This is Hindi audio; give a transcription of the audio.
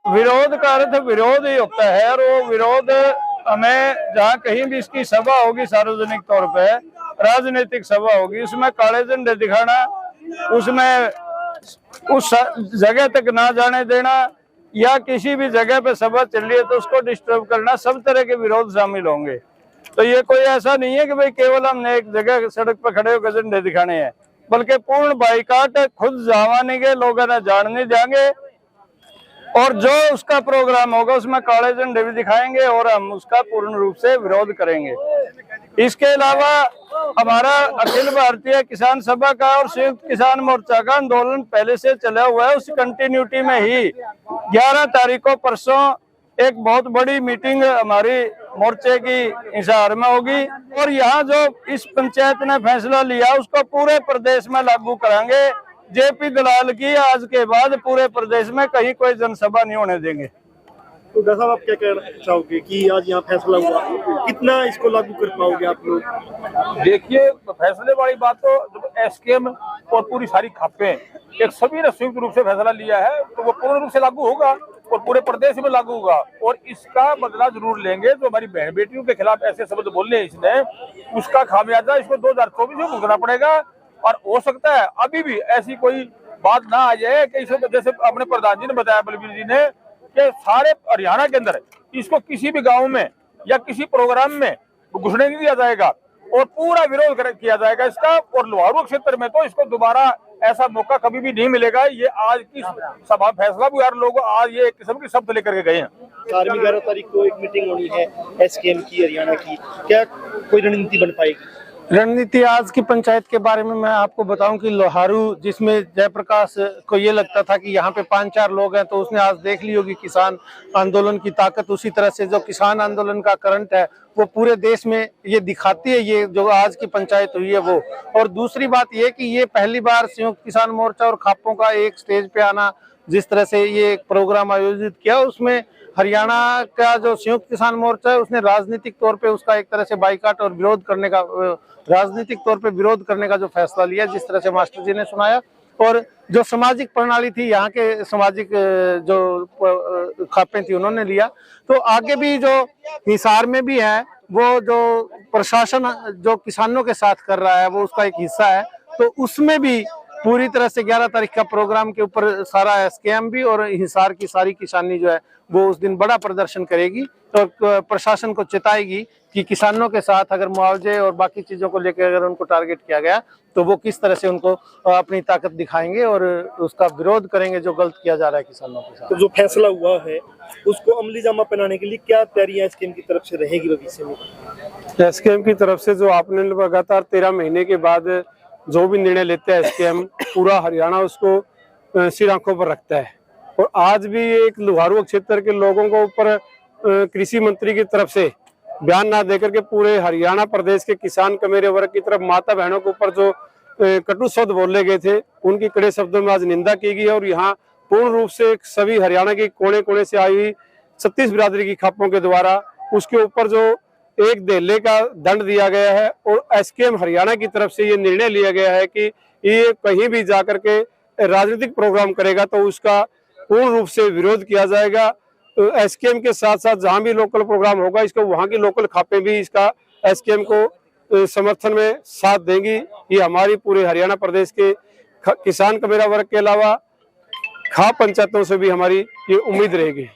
विरोध का अर्थ विरोध ही होता है, और वो विरोध हमें जहाँ कहीं भी इसकी सभा होगी सार्वजनिक तौर पे, राजनीतिक सभा होगी, उसमें काले झंडे दिखाना, उसमें उस जगह तक ना जाने देना, या किसी भी जगह पे सभा चल रही है तो उसको डिस्टर्ब करना, सब तरह के विरोध शामिल होंगे। तो ये कोई ऐसा नहीं है कि भाई केवल हमने एक जगह सड़क पर खड़े होकर झंडे दिखाने हैं, बल्कि पूर्ण बाइकाट खुद जावानेंगे, लोगों ने जानने जाएंगे, और जो उसका प्रोग्राम होगा उसमें काले झंडे भी दिखाएंगे और हम उसका पूर्ण रूप से विरोध करेंगे। इसके अलावा हमारा अखिल भारतीय किसान सभा का और संयुक्त किसान मोर्चा का आंदोलन पहले से चला हुआ है। उस कंटिन्यूटी में ही 11 तारीख को परसों एक बहुत बड़ी मीटिंग हमारी मोर्चे की हिसार में होगी, और यहाँ जो इस पंचायत ने फैसला लिया उसको पूरे प्रदेश में लागू कराएंगे। जेपी दलाल की आज के बाद पूरे प्रदेश में कहीं कोई जनसभा नहीं होने देंगे। तो डॉक्टर साहब आप क्या कहना चाहोगे कि आज यहाँ फैसला हुआ, कितना इसको लागू कर पाओगे आप लोग? देखिए, फैसले वाली बात तो एसकेएम और पूरी सारी खापें एक सभी ने संयुक्त रूप से फैसला लिया है, तो वो पूर्ण रूप से लागू होगा और पूरे प्रदेश में लागू होगा, और इसका बदला जरूर लेंगे। जो हमारी बहन बेटियों के खिलाफ ऐसे शब्द बोले इसने, उसका खामियाजा इसको 2024 में भुगतना पड़ेगा। और हो सकता है अभी भी ऐसी कोई बात ना आ जाए कि इसको, जैसे अपने प्रधान जी ने बताया, बलबीर जी ने, कि सारे हरियाणा के अंदर इसको किसी भी गांव में या किसी प्रोग्राम में घुसने नहीं दिया जाएगा और पूरा विरोध किया जाएगा इसका। और लोहारू क्षेत्र में तो इसको दोबारा ऐसा मौका कभी भी नहीं मिलेगा। ये आज की सभा फैसला भी यार लोग आज ये एक किस्म की शब्द लेकर के गए हैं। 11 तारीख को एक मीटिंग होनी है एसकेएम की हरियाणा की, क्या कोई रणनीति बन पाएगी? रणनीति आज की पंचायत के बारे में मैं आपको बताऊं कि लोहारू, जिसमें जयप्रकाश को ये लगता था कि यहाँ पे 5-4 लोग हैं, तो उसने आज देख ली होगी किसान आंदोलन की ताकत। उसी तरह से जो किसान आंदोलन का करंट है वो पूरे देश में ये दिखाती है, ये जो आज की पंचायत हुई है वो। और दूसरी बात ये कि ये पहली बार संयुक्त किसान मोर्चा और खापों का एक स्टेज पे आना, जिस तरह से ये एक प्रोग्राम आयोजित किया, उसमें हरियाणा का जो संयुक्त किसान मोर्चा है उसने राजनीतिक तौर पे उसका एक तरह से बाइकाट और विरोध करने का, राजनीतिक तौर पे विरोध करने का जो फैसला लिया, जिस तरह से मास्टर जी ने सुनाया। और जो सामाजिक प्रणाली थी यहाँ के सामाजिक जो खापें थी उन्होंने लिया। तो आगे भी जो हिसार में भी है वो जो प्रशासन जो किसानों के साथ कर रहा है वो उसका एक हिस्सा है, तो उसमें भी पूरी तरह से 11 तारीख का प्रोग्राम के ऊपर सारा एसकेएम भी और हिसार की सारी किसानी जो है वो उस दिन बड़ा प्रदर्शन करेगी और प्रशासन को चेताएगी कि किसानों के साथ अगर मुआवजे और बाकी चीजों को लेकर अगर उनको टारगेट किया गया तो वो किस तरह से उनको अपनी ताकत दिखाएंगे और उसका विरोध करेंगे जो गलत किया जा रहा है किसानों के साथ। तो जो फैसला हुआ है उसको अमली जामा पहनाने के लिए क्या तैयारियां एसकेएम की तरफ से रहेगी भविष्य में? एसकेएम की तरफ से जो आपने लगातार 13 महीने के बाद जो भी निर्णय लेते हैं एसकेएम, पूरा हरियाणा उसको सिर आंखों पर रखता है। और आज भी एक लोहारू क्षेत्र के लोगों को ऊपर कृषि मंत्री की तरफ से बयान ना देकर के पूरे हरियाणा प्रदेश के किसान कमेरे वर्ग की तरफ माता बहनों के ऊपर जो कटु शब्द बोले गए थे उनकी कड़े शब्दों में आज निंदा की गई है। और यहाँ पूर्ण रूप से सभी हरियाणा के कोने कोने से आई हुई 36 बिरादरी की खापों के द्वारा उसके ऊपर जो एक देहले का दंड दिया गया है, और एसकेएम हरियाणा की तरफ से ये निर्णय लिया गया है कि ये कहीं भी जाकर के राजनीतिक प्रोग्राम करेगा तो उसका पूर्ण रूप से विरोध किया जाएगा। एसकेएम के साथ साथ जहां भी लोकल प्रोग्राम होगा इसको वहां की लोकल खापें भी इसका एसकेएम को समर्थन में साथ देंगी। ये हमारी पूरे हरियाणा प्रदेश के किसान कमेरा वर्ग के अलावा खाप पंचायतों से भी हमारी ये उम्मीद रहेगी।